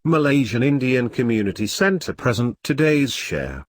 Malaysian Indian Community Center present today's share.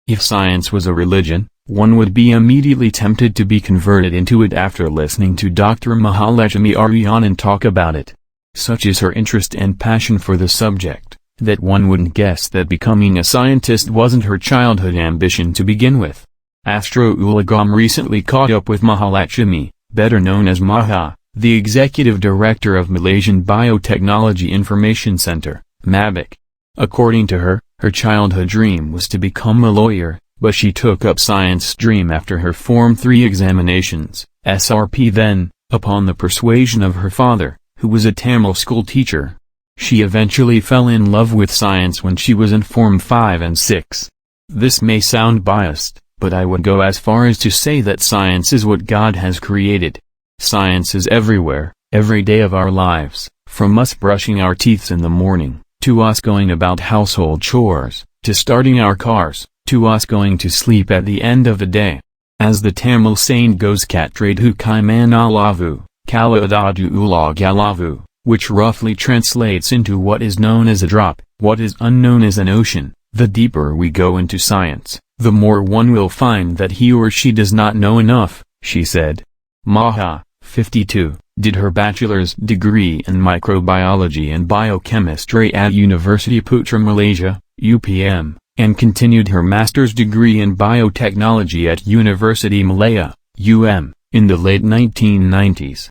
If science was a religion, one would be immediately tempted to be converted into it after listening to Dr. Mahaletchumy Arujanan talk about it. Such is her interest and passion for the subject, that one wouldn't guess that becoming a scientist wasn't her childhood ambition to begin with. Astro Ulagam recently caught up with Mahaletchumy, better known as Maha, the executive director of Malaysian Biotechnology Information Center, MABIC. According to her, her childhood dream was to become a lawyer, but she took up science stream after her Form 3 examinations, SRP then, upon the persuasion of her father, who was a Tamil school teacher. She eventually fell in love with science when she was in Form 5 and 6. This may sound biased, but I would go as far as to say that science is what God has created. Science is everywhere, every day of our lives, from us brushing our teeth in the morning, to us going about household chores, to starting our cars, to us going to sleep at the end of the day. As the Tamil saying goes, Katradu Kaimanalavu, Kaladadu Ulagalavu, which roughly translates into what is known as a drop, what is unknown as an ocean. The deeper we go into science, the more one will find that he or she does not know enough, she said. Maha, 52, did her bachelor's degree in microbiology and biochemistry at University Putra Malaysia, UPM, and continued her master's degree in biotechnology at University Malaya, in the late 1990s.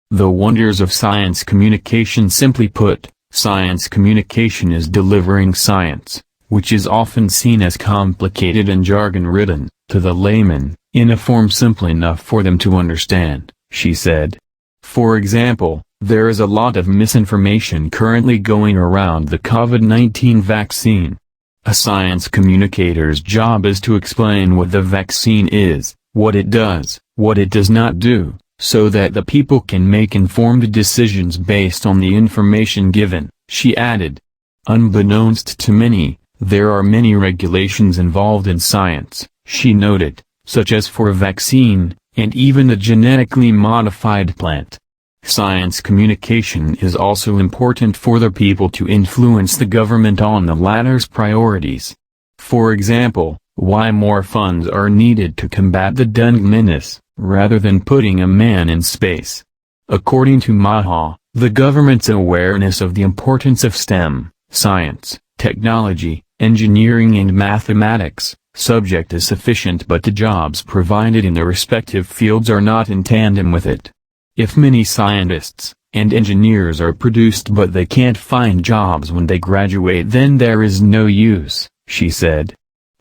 The wonders of science communication. Simply put, science communication is delivering science, which is often seen as complicated and jargon-ridden, to the layman, in a form simple enough for them to understand, she said. For example, there is a lot of misinformation currently going around the COVID-19 vaccine. A science communicator's job is to explain what the vaccine is, what it does, what it does not do, so that the people can make informed decisions based on the information given, she added. Unbeknownst to many, there are many regulations involved in science, she noted, such as for a vaccine, and even a genetically modified plant. Science communication is also important for the people to influence the government on the latter's priorities. For example, why more funds are needed to combat the dengue menace, rather than putting a man in space. According to Maha, the government's awareness of the importance of STEM, science, technology, engineering and mathematics, subject is sufficient, but the jobs provided in the respective fields are not in tandem with it. If many scientists and engineers are produced but they can't find jobs when they graduate, then there is no use, she said.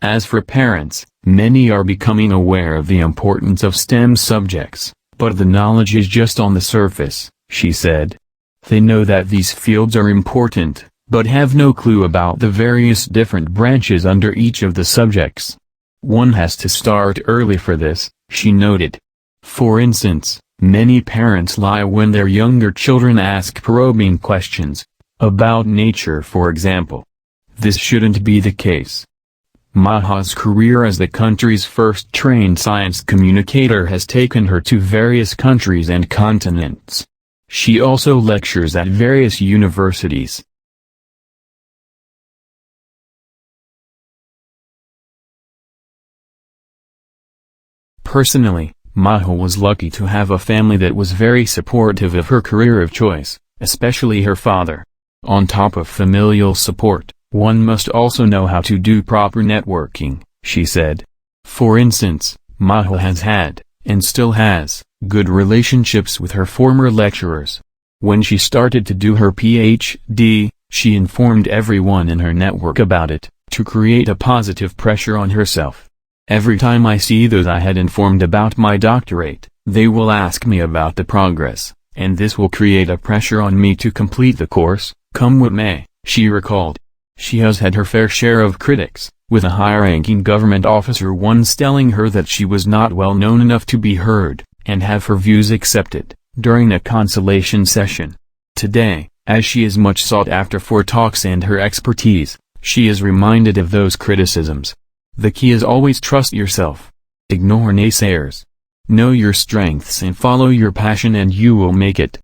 As for parents, many are becoming aware of the importance of STEM subjects, but the knowledge is just on the surface, she said. They know that these fields are important, but have no clue about the various different branches under each of the subjects. One has to start early for this, she noted. For instance, many parents lie when their younger children ask probing questions, about nature for example. This shouldn't be the case. Maha's career as the country's first trained science communicator has taken her to various countries and continents. She also lectures at various universities. Personally, Maha was lucky to have a family that was very supportive of her career of choice, especially her father. On top of familial support, one must also know how to do proper networking, she said. For instance, Maha has had, and still has, good relationships with her former lecturers. When she started to do her PhD, she informed everyone in her network about it, to create a positive pressure on herself. Every time I see those I had informed about my doctorate, they will ask me about the progress, and this will create a pressure on me to complete the course, come what may, she recalled. She has had her fair share of critics, with a high-ranking government officer once telling her that she was not well known enough to be heard, and have her views accepted, during a consultation session. Today, as she is much sought after for talks and her expertise, She is reminded of those criticisms. The key is always trust yourself. Ignore naysayers. Know your strengths and follow your passion and you will make it.